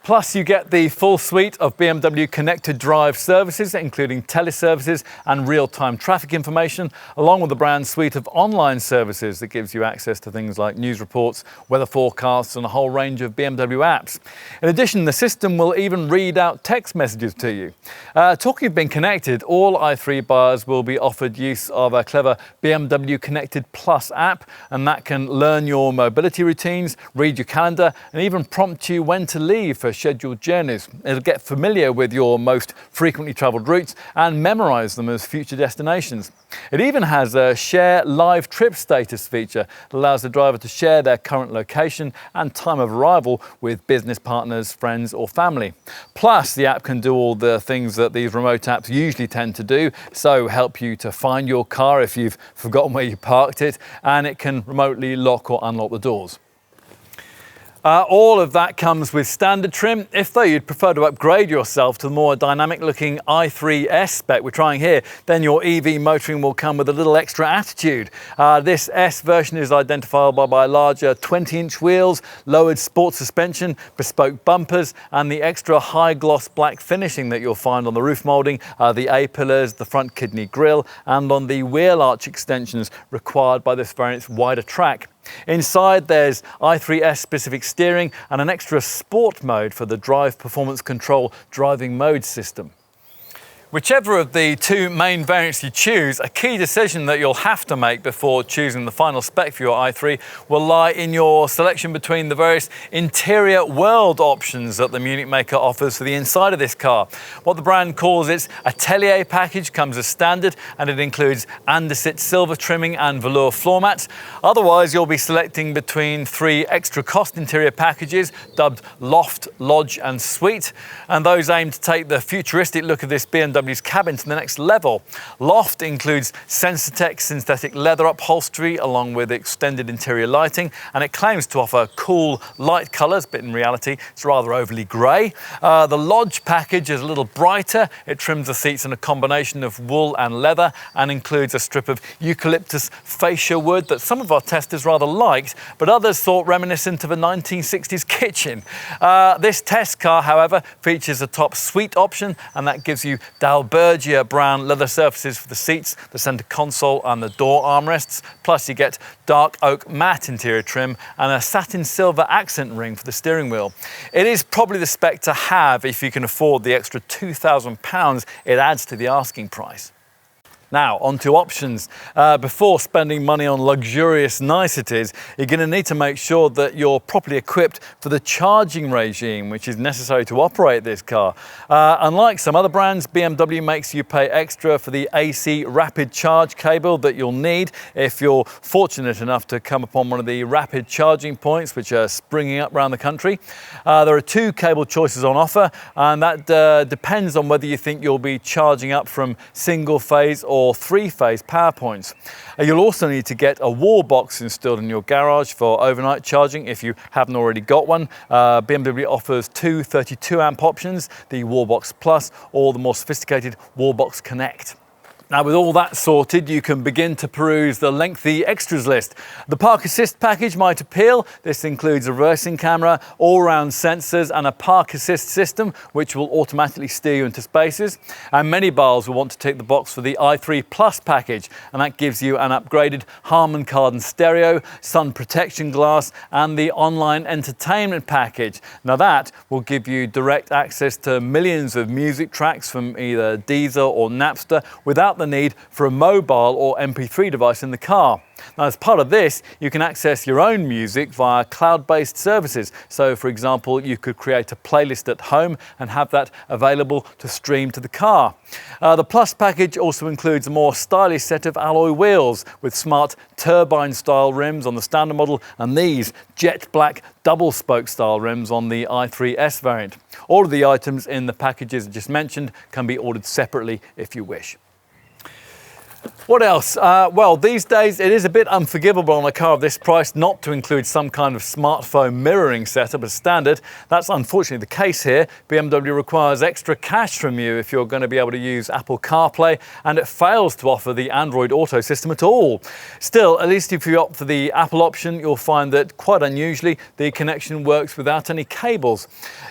Plus, you get the full suite of BMW connected drive services, including teleservices and real-time traffic information, along with the brand's suite of online services that gives you access to things like news reports, weather forecasts, and a whole range of BMW apps. In addition, the system will even read out text messages to you. Talking of being connected, all i3 buyers will be offered use of a clever BMW Connected Plus app, and that can learn your mobility routines, read your calendar, and even prompt you when to leave for scheduled journeys. It'll get familiar with your most frequently travelled routes and memorise them as future destinations. It even has a share live trip status feature that allows the driver to share their current location and time of arrival with business partners, friends or family. Plus, the app can do all the things that these remote apps usually tend to do, so help you to find your car if you've forgotten where you parked it, and it can remotely lock or unlock the doors. All of that comes with standard trim. If though you'd prefer to upgrade yourself to the more dynamic looking i3S spec we're trying here, then your EV motoring will come with a little extra attitude. This S version is identifiable by larger 20-inch wheels, lowered sports suspension, bespoke bumpers, and the extra high gloss black finishing that you'll find on the roof moulding, the A-pillars, the front kidney grille, and on the wheel arch extensions required by this variant's wider track. Inside there's i3S specific steering and an extra sport mode for the Drive Performance Control driving mode system. Whichever of the two main variants you choose, a key decision that you'll have to make before choosing the final spec for your i3 will lie in your selection between the various interior world options that the Munich maker offers for the inside of this car. What the brand calls its Atelier package comes as standard, and it includes andesite silver trimming and velour floor mats. Otherwise, you'll be selecting between 3 extra cost interior packages dubbed Loft, Lodge and Suite, and those aim to take the futuristic look of this BMW's cabin to the next level. Loft includes Sensitech synthetic leather upholstery along with extended interior lighting, and it claims to offer cool light colours, but in reality it's rather overly grey. The Lodge package is a little brighter. It trims the seats in a combination of wool and leather and includes a strip of eucalyptus fascia wood that some of our testers rather liked, but others thought reminiscent of a 1960s kitchen. This test car, however, features a top suite option, and that gives you Dalbergia brown leather surfaces for the seats, the centre console and the door armrests. Plus you get dark oak matte interior trim and a satin silver accent ring for the steering wheel. It is probably the spec to have if you can afford the extra £2,000 it adds to the asking price. Now, on to options. Before spending money on luxurious niceties, you're going to need to make sure that you're properly equipped for the charging regime, which is necessary to operate this car. Unlike some other brands, BMW makes you pay extra for the AC rapid charge cable that you'll need if you're fortunate enough to come upon one of the rapid charging points, which are springing up around the country. There are 2 cable choices on offer, and that depends on whether you think you'll be charging up from single phase or 3-phase power points. You'll also need to get a wall box installed in your garage for overnight charging if you haven't already got one. BMW offers 2 32 amp options, the Wallbox Plus or the more sophisticated Wallbox Connect. Now, with all that sorted, you can begin to peruse the lengthy extras list. The Park Assist package might appeal. This includes a reversing camera, all-round sensors and a Park Assist system, which will automatically steer you into spaces. And many buyers will want to tick the box for the i3 Plus package, and that gives you an upgraded Harman Kardon stereo, sun protection glass and the online entertainment package. Now that will give you direct access to millions of music tracks from either Deezer or Napster without without the need for a mobile or MP3 device in the car. Now, as part of this, you can access your own music via cloud-based services. So, for example, you could create a playlist at home and have that available to stream to the car. The Plus package also includes a more stylish set of alloy wheels with smart turbine-style rims on the standard model and these jet black double-spoke style rims on the i3S variant. All of the items in the packages I just mentioned can be ordered separately if you wish. What else? Well, these days it is a bit unforgivable on a car of this price not to include some kind of smartphone mirroring setup as standard. That's unfortunately the case here. BMW requires extra cash from you if you're going to be able to use Apple CarPlay, and it fails to offer the Android Auto system at all. Still, at least if you opt for the Apple option, you'll find that quite unusually the connection works without any cables.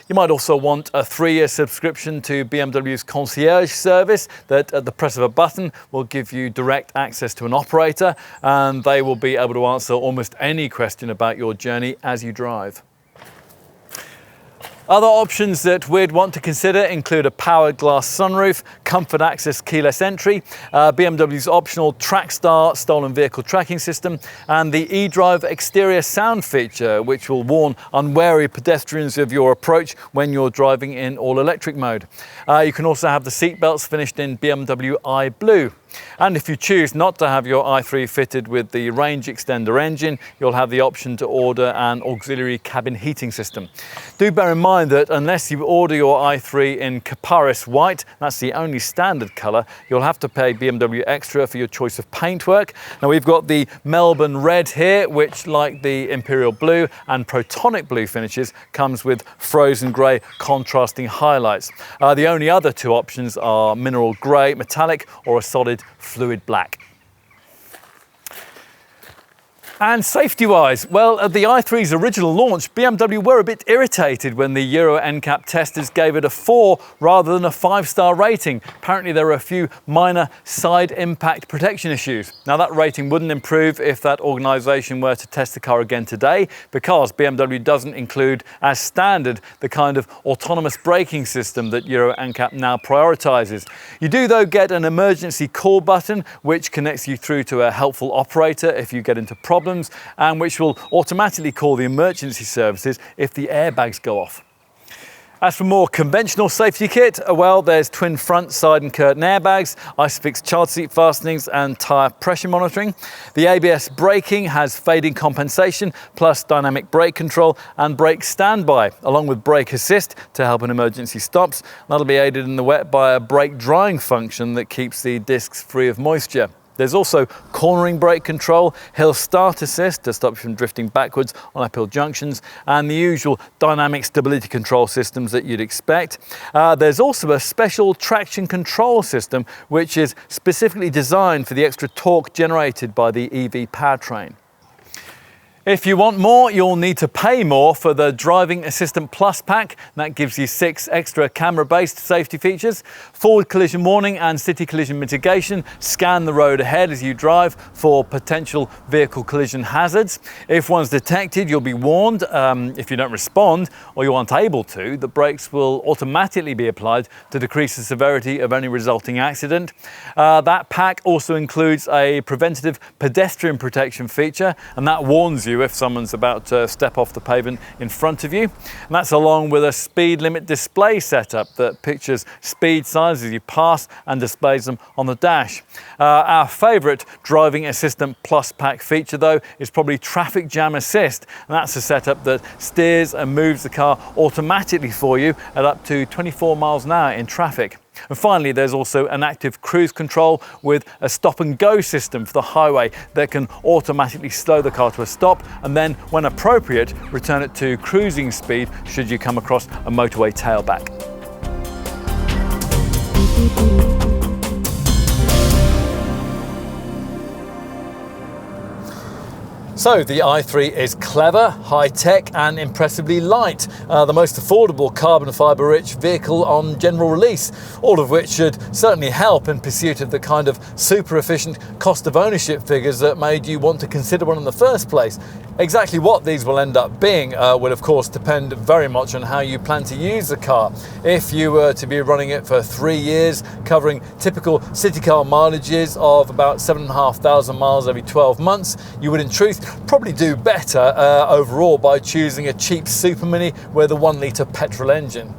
You might also want a 3-year subscription to BMW's concierge service that at the press of a button will give you direct access to an operator, and they will be able to answer almost any question about your journey as you drive. Other options that we'd want to consider include a powered glass sunroof, comfort access keyless entry, BMW's optional TrackStar stolen vehicle tracking system, and the eDrive exterior sound feature, which will warn unwary pedestrians of your approach when you're driving in all-electric mode. You can also have the seatbelts finished in BMW iBlue. And if you choose not to have your i3 fitted with the range extender engine, you'll have the option to order an auxiliary cabin heating system. Do bear in mind that unless you order your i3 in Caparis White, that's the only standard colour, you'll have to pay BMW extra for your choice of paintwork. Now we've got the Melbourne Red here, which like the Imperial Blue and Protonic Blue finishes, comes with Frozen Grey contrasting highlights. The only other two options are Mineral Grey Metallic or a solid fluid black. And safety-wise, well, at the i3's original launch, BMW were a bit irritated when the Euro NCAP testers gave it a 4 rather than a 5-star rating. Apparently there were a few minor side impact protection issues. Now that rating wouldn't improve if that organisation were to test the car again today, because BMW doesn't include as standard the kind of autonomous braking system that Euro NCAP now prioritises. You do though get an emergency call button which connects you through to a helpful operator if you get into problems, and which will automatically call the emergency services if the airbags go off. As for more conventional safety kit, well, there's twin front, side and curtain airbags, ISOFIX child seat fastenings and tyre pressure monitoring. The ABS braking has fading compensation, plus dynamic brake control and brake standby, along with brake assist to help in emergency stops. That'll be aided in the wet by a brake drying function that keeps the discs free of moisture. There's also cornering brake control, hill start assist to stop you from drifting backwards on uphill junctions, and the usual dynamic stability control systems that you'd expect. There's also a special traction control system which is specifically designed for the extra torque generated by the EV powertrain. If you want more, you'll need to pay more for the Driving Assistant Plus pack. That gives you 6 extra camera-based safety features, forward collision warning and city collision mitigation, scan the road ahead as you drive for potential vehicle collision hazards. If one's detected, you'll be warned. If you don't respond or you aren't able to, the brakes will automatically be applied to decrease the severity of any resulting accident. That pack also includes a preventative pedestrian protection feature, and that warns you if someone's about to step off the pavement in front of you. And that's along with a speed limit display setup that pictures speed signs as you pass and displays them on the dash. Our favourite Driving Assistant Plus pack feature though is probably Traffic Jam Assist, and that's a setup that steers and moves the car automatically for you at up to 24 miles an hour in traffic. And finally, there's also an active cruise control with a stop and go system for the highway that can automatically slow the car to a stop and then, when appropriate, return it to cruising speed should you come across a motorway tailback. So the i3 is clever, high-tech and impressively light, the most affordable carbon fibre rich vehicle on general release, all of which should certainly help in pursuit of the kind of super efficient cost of ownership figures that made you want to consider one in the first place. Exactly what these will end up being will of course depend very much on how you plan to use the car. If you were to be running it for 3 years, covering typical city car mileages of about 7,500 miles every 12 months, you would in truth probably do better overall by choosing a cheap Super Mini with a 1 litre petrol engine.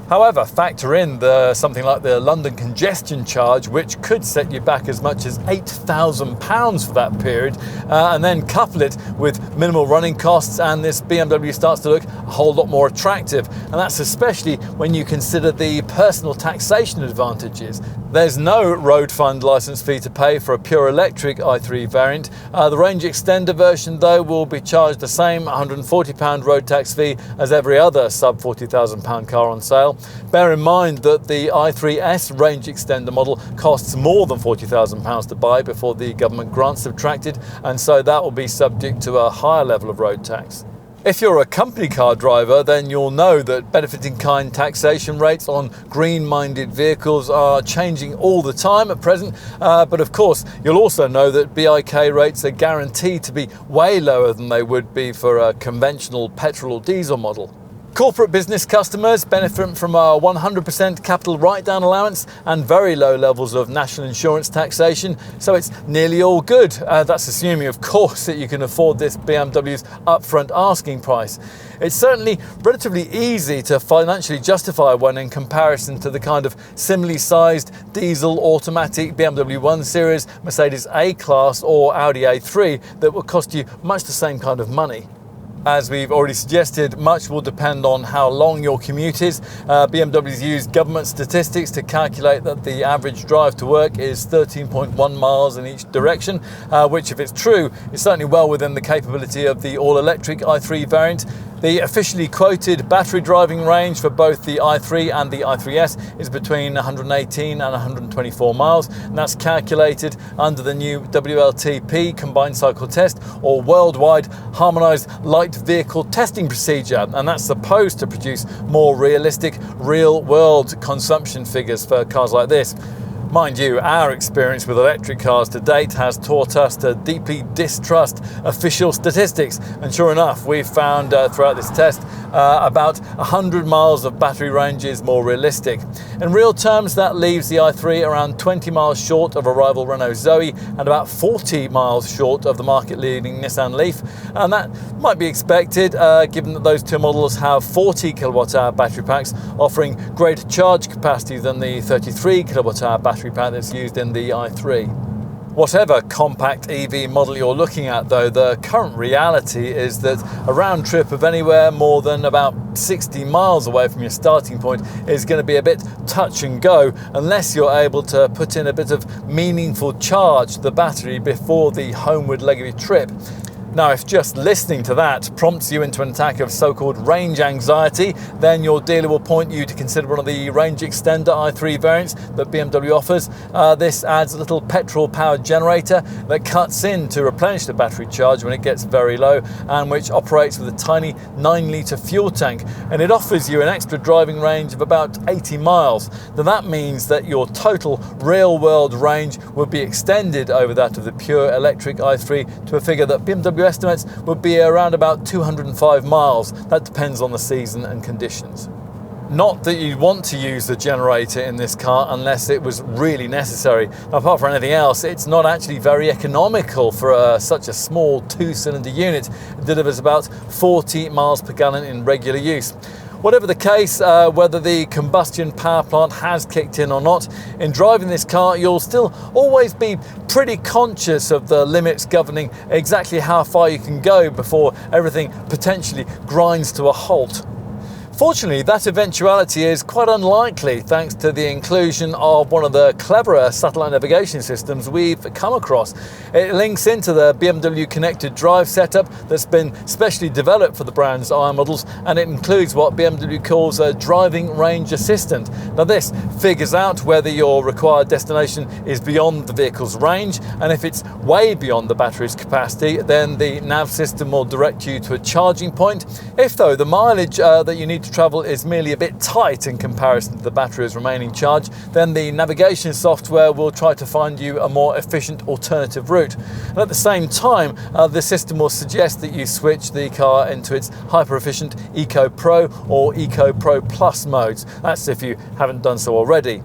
However, factor in something like the London congestion charge, which could set you back as much as £8,000 for that period, and then couple it with minimal running costs, and this BMW starts to look a whole lot more attractive. And that's especially when you consider the personal taxation advantages. There's no road fund licence fee to pay for a pure electric i3 variant. The range extender version, though, will be charged the same £140 road tax fee as every other sub £40,000 car on sale. Bear in mind that the i3S range extender model costs more than £40,000 to buy before the government grant's subtracted, and so that will be subject to a higher level of road tax. If you're a company car driver, then you'll know that benefit-in-kind taxation rates on green-minded vehicles are changing all the time at present, but of course you'll also know that BIK rates are guaranteed to be way lower than they would be for a conventional petrol or diesel model. Corporate business customers benefit from a 100% capital write-down allowance and very low levels of national insurance taxation, so it's nearly all good. That's assuming, of course, that you can afford this BMW's upfront asking price. It's certainly relatively easy to financially justify one in comparison to the kind of similarly sized diesel automatic BMW 1 Series, Mercedes A-Class or Audi A3 that will cost you much the same kind of money. As we've already suggested, much will depend on how long your commute is. BMW's used government statistics to calculate that the average drive to work is 13.1 miles in each direction, which, if it's true, is certainly well within the capability of the all-electric i3 variant. The officially quoted battery driving range for both the i3 and the i3S is between 118 and 124 miles, and that's calculated under the new WLTP combined cycle test, or worldwide harmonised light vehicle testing procedure, and that's supposed to produce more realistic real-world consumption figures for cars like this. Mind you, our experience with electric cars to date has taught us to deeply distrust official statistics, and sure enough, we've found throughout this test about 100 miles of battery range is more realistic. In real terms, that leaves the i3 around 20 miles short of a rival Renault Zoe and about 40 miles short of the market-leading Nissan Leaf, and that might be expected given that those two models have 40 kilowatt-hour battery packs, offering greater charge capacity than the 33 kilowatt-hour battery pack that's used in the i3. Whatever compact EV model you're looking at, though, the current reality is that a round trip of anywhere more than about 60 miles away from your starting point is going to be a bit touch and go unless you're able to put in a bit of meaningful charge to the battery before the homeward leg of your trip. Now, if just listening to that prompts you into an attack of so-called range anxiety, then your dealer will point you to consider one of the range extender i3 variants that BMW offers. This adds a little petrol-powered generator that cuts in to replenish the battery charge when it gets very low, and which operates with a tiny 9-litre fuel tank, and it offers you an extra driving range of about 80 miles. Now, that means that your total real-world range would be extended over that of the pure electric i3 to a figure that BMW estimates would be around about 205 miles. That depends on the season and conditions. Not that you want to use the generator in this car unless it was really necessary. Now, apart from anything else, it's not actually very economical for such a small 2-cylinder unit. It delivers about 40 miles per gallon in regular use. Whatever the case, whether the combustion power plant has kicked in or not, in driving this car you'll still always be pretty conscious of the limits governing exactly how far you can go before everything potentially grinds to a halt. Fortunately, that eventuality is quite unlikely thanks to the inclusion of one of the cleverer satellite navigation systems we've come across. It links into the BMW connected drive setup that's been specially developed for the brand's I models, and it includes what BMW calls a driving range assistant. Now this figures out whether your required destination is beyond the vehicle's range, and if it's way beyond the battery's capacity, then the nav system will direct you to a charging point. If though the mileage that you need to travel is merely a bit tight in comparison to the battery's remaining charge, then the navigation software will try to find you a more efficient alternative route. And at the same time, the system will suggest that you switch the car into its hyper-efficient Eco Pro or Eco Pro Plus modes. That's if you haven't done so already.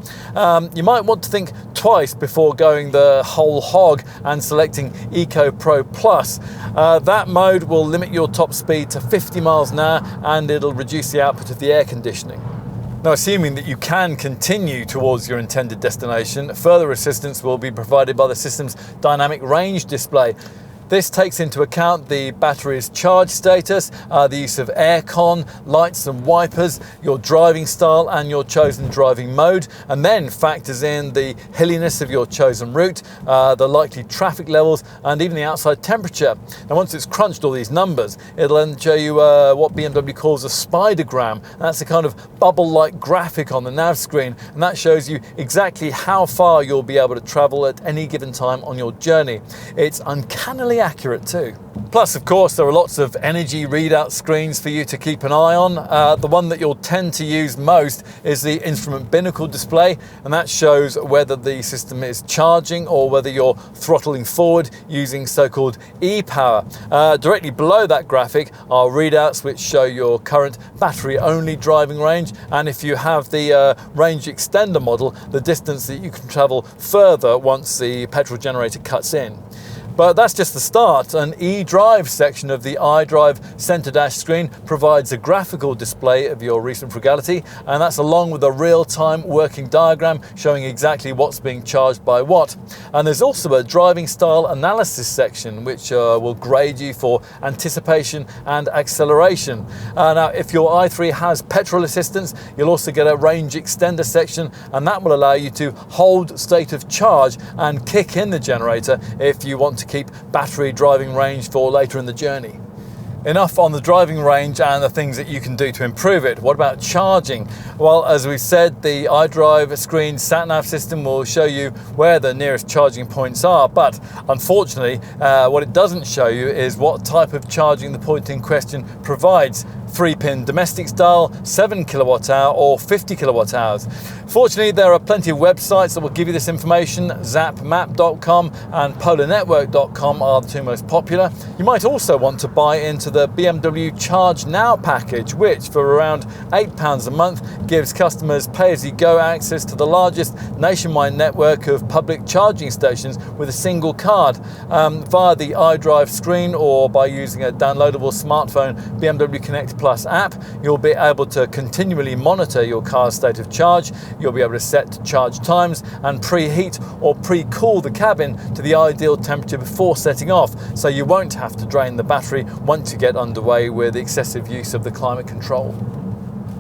You might want to think twice before going the whole hog and selecting Eco Pro Plus. That mode will limit your top speed to 50 miles an hour, and it'll reduce the output of the air conditioning. Now, assuming that you can continue towards your intended destination, further assistance will be provided by the system's dynamic range display. This takes into account the battery's charge status, the use of aircon, lights and wipers, your driving style and your chosen driving mode, and then factors in the hilliness of your chosen route, the likely traffic levels, and even the outside temperature. Now, once it's crunched all these numbers, it'll then show you what BMW calls a spidergram. And that's a kind of bubble-like graphic on the nav screen, and that shows you exactly how far you'll be able to travel at any given time on your journey. It's uncannily accurate too. Plus, of course, there are lots of energy readout screens for you to keep an eye on. The one that you'll tend to use most is the instrument binnacle display, and that shows whether the system is charging or whether you're throttling forward using so-called e-power. Directly below that graphic are readouts which show your current battery-only driving range, and if you have the range extender model, the distance that you can travel further once the petrol generator cuts in. But that's just the start. An eDrive section of the iDrive center dash screen provides a graphical display of your recent frugality, and that's along with a real-time working diagram showing exactly what's being charged by what. And there's also a driving style analysis section which will grade you for anticipation and acceleration. Now, if your i3 has petrol assistance, you'll also get a range extender section, and that will allow you to hold state of charge and kick in the generator if you want to keep battery driving range for later in the journey. Enough on the driving range and the things that you can do to improve it. What about charging? Well, as we said, the iDrive screen sat-nav system will show you where the nearest charging points are, but unfortunately, what it doesn't show you is what type of charging the point in question provides. 3-pin domestic style, 7 kilowatt hour or 50 kilowatt hours. Fortunately, there are plenty of websites that will give you this information. zapmap.com and polarnetwork.com are the two most popular. You might also want to buy into the BMW Charge Now package, which for around £8 a month gives customers pay-as-you-go access to the largest nationwide network of public charging stations with a single card. Via the iDrive screen or by using a downloadable smartphone BMW Connect Plus app, you'll be able to continually monitor your car's state of charge. You'll be able to set charge times and preheat or pre-cool the cabin to the ideal temperature before setting off, so you won't have to drain the battery once you get underway with excessive use of the climate control.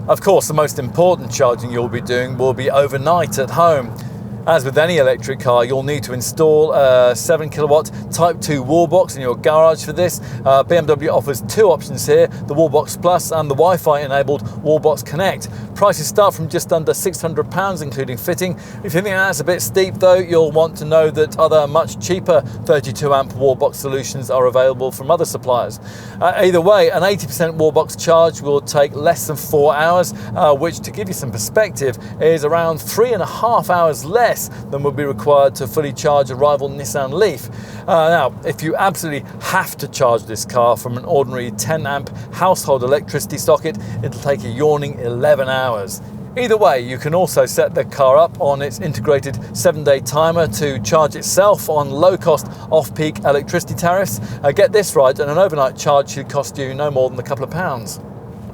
Of course, the most important charging you'll be doing will be overnight at home. As with any electric car, you'll need to install a 7 kilowatt Type 2 wall box in your garage for this. BMW offers two options here, the Wallbox Plus and the Wi-Fi enabled Wallbox Connect. Prices start from just under £600 including fitting. If you think that's a bit steep though, you'll want to know that other much cheaper 32 amp Wallbox solutions are available from other suppliers. Either way, an 80% Wallbox charge will take less than 4 hours, which, to give you some perspective, is around 3.5 hours less than would be required to fully charge a rival Nissan Leaf. Now, if you absolutely have to charge this car from an ordinary 10 amp household electricity socket, it'll take a yawning 11 hours. Either way, you can also set the car up on its integrated 7-day timer to charge itself on low-cost off-peak electricity tariffs. Get this right, and an overnight charge should cost you no more than a couple of pounds.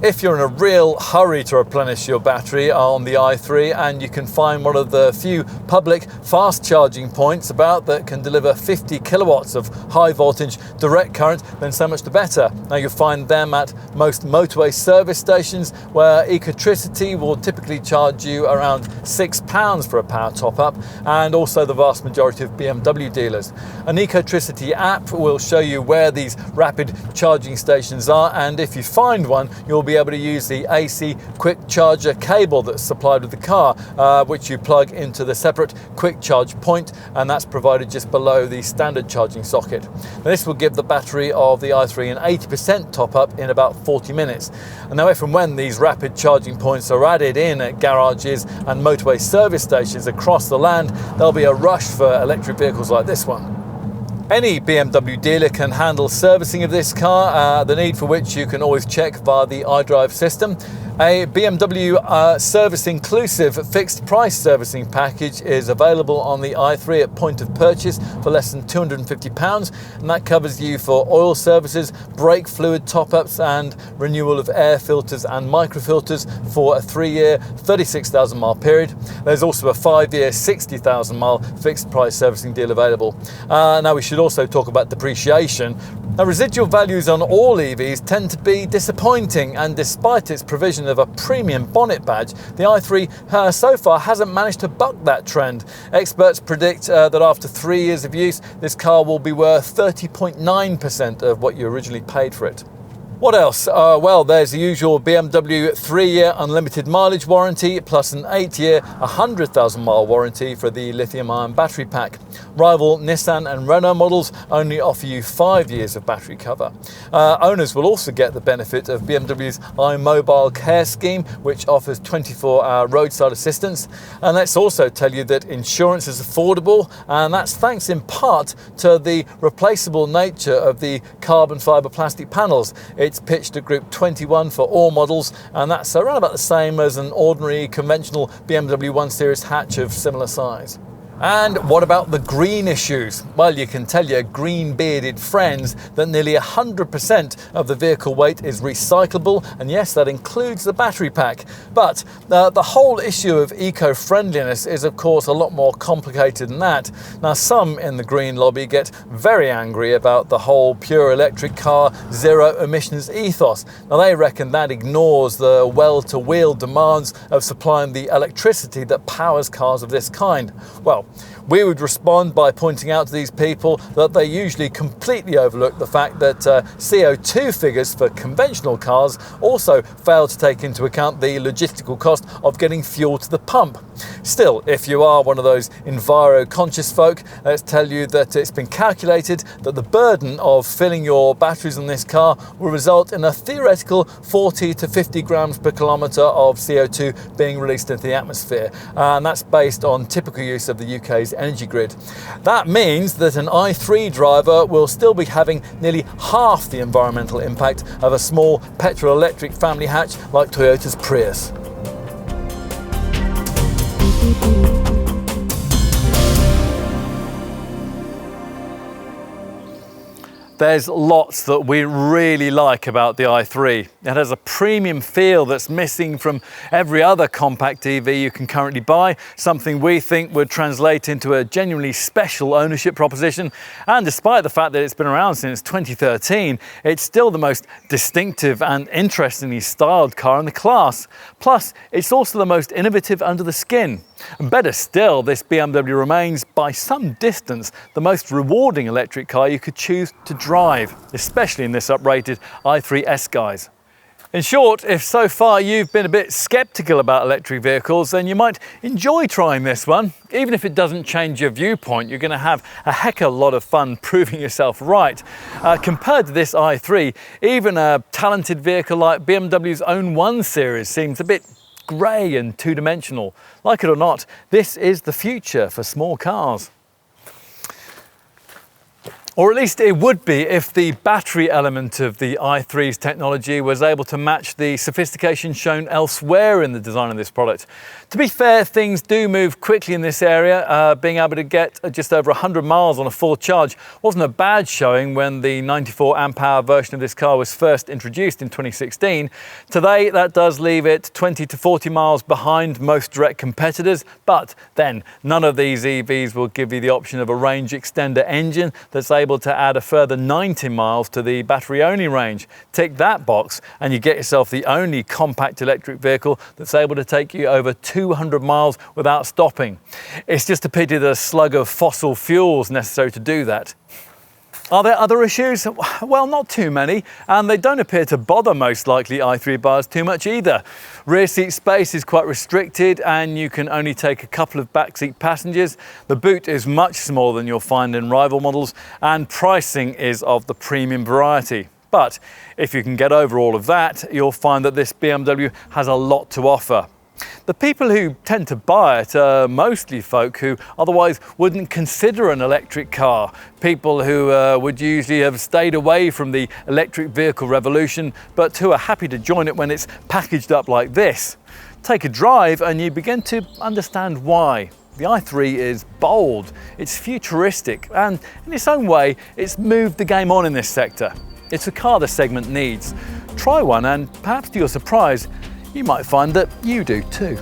If you're in a real hurry to replenish your battery on the i3 and you can find one of the few public fast charging points about that can deliver 50 kilowatts of high voltage direct current, then so much the better. Now you'll find them at most motorway service stations, where Ecotricity will typically charge you around £6 for a power top up, and also the vast majority of BMW dealers. An Ecotricity app will show you where these rapid charging stations are, and if you find one, you'll be able to use the AC quick charger cable that's supplied with the car, which you plug into the separate quick charge point, and that's provided just below the standard charging socket. Now, this will give the battery of the i3 an 80% top up in about 40 minutes. And now, if and when these rapid charging points are added in at garages and motorway service stations across the land, there'll be a rush for electric vehicles like this one. Any BMW dealer can handle servicing of this car, the need for which you can always check via the iDrive system. A BMW service inclusive fixed price servicing package is available on the i3 at point of purchase for less than £250, and that covers you for oil services, brake fluid top-ups and renewal of air filters and microfilters for a 3-year 36,000 mile period. There's also a 5-year 60,000 mile fixed price servicing deal available. Now we should also talk about depreciation. Now, residual values on all EVs tend to be disappointing, and despite its provision of a premium bonnet badge, the i3 so far hasn't managed to buck that trend. Experts predict that after 3 years of use, this car will be worth 30.9% of what you originally paid for it. What else? Well, there's the usual BMW 3-year unlimited mileage warranty, plus an 8-year 100,000 mile warranty for the lithium-ion battery pack. Rival Nissan and Renault models only offer you 5 years of battery cover. Owners will also get the benefit of BMW's iMobile Care scheme, which offers 24-hour roadside assistance. And let's also tell you that insurance is affordable, and that's thanks in part to the replaceable nature of the carbon fibre plastic panels. It's pitched at Group 21 for all models, and that's around about the same as an ordinary conventional BMW 1 Series hatch of similar size. And what about the green issues? Well, you can tell your green-bearded friends that nearly 100% of the vehicle weight is recyclable, and yes, that includes the battery pack. But the whole issue of eco-friendliness is, of course, a lot more complicated than that. Now, some in the green lobby get very angry about the whole pure electric car, zero emissions ethos. Now, they reckon that ignores the well-to-wheel demands of supplying the electricity that powers cars of this kind. Well, we would respond by pointing out to these people that they usually completely overlook the fact that CO2 figures for conventional cars also fail to take into account the logistical cost of getting fuel to the pump. Still, if you are one of those enviro-conscious folk, let's tell you that it's been calculated that the burden of filling your batteries on this car will result in a theoretical 40 to 50 grams per kilometre of CO2 being released into the atmosphere, and that's based on typical use of the UK's energy grid. That means that an i3 driver will still be having nearly half the environmental impact of a small petrol electric family hatch like Toyota's Prius. There's lots that we really like about the i3. It has a premium feel that's missing from every other compact EV you can currently buy, something we think would translate into a genuinely special ownership proposition. And despite the fact that it's been around since 2013, it's still the most distinctive and interestingly styled car in the class. Plus, it's also the most innovative under the skin. And better still, this BMW remains, by some distance, the most rewarding electric car you could choose to drive, especially in this uprated i3 guise. In short, if so far you've been a bit sceptical about electric vehicles, then you might enjoy trying this one. Even if it doesn't change your viewpoint, you're going to have a heck of a lot of fun proving yourself right. Compared to this i3, even a talented vehicle like BMW's own 1 Series seems a bit grey and two-dimensional. Like it or not, this is the future for small cars. Or at least it would be if the battery element of the i3's technology was able to match the sophistication shown elsewhere in the design of this product. To be fair, things do move quickly in this area. Being able to get just over 100 miles on a full charge wasn't a bad showing when the 94 amp hour version of this car was first introduced in 2016. Today, that does leave it 20 to 40 miles behind most direct competitors, but then none of these EVs will give you the option of a range extender engine that's able to add a further 90 miles to the battery-only range. Tick that box and you get yourself the only compact electric vehicle that's able to take you over 200 miles without stopping. It's just a pity there's a slug of fossil fuels necessary to do that. Are there other issues? Well, not too many, and they don't appear to bother most likely i3 buyers too much either. Rear seat space is quite restricted and you can only take a couple of backseat passengers. The boot is much smaller than you'll find in rival models, and pricing is of the premium variety. But if you can get over all of that, you'll find that this BMW has a lot to offer. The people who tend to buy it are mostly folk who otherwise wouldn't consider an electric car. People who would usually have stayed away from the electric vehicle revolution, but who are happy to join it when it's packaged up like this. Take a drive and you begin to understand why. The i3 is bold, it's futuristic, and in its own way, it's moved the game on in this sector. It's a car the segment needs. Try one and perhaps to your surprise, you might find that you do too.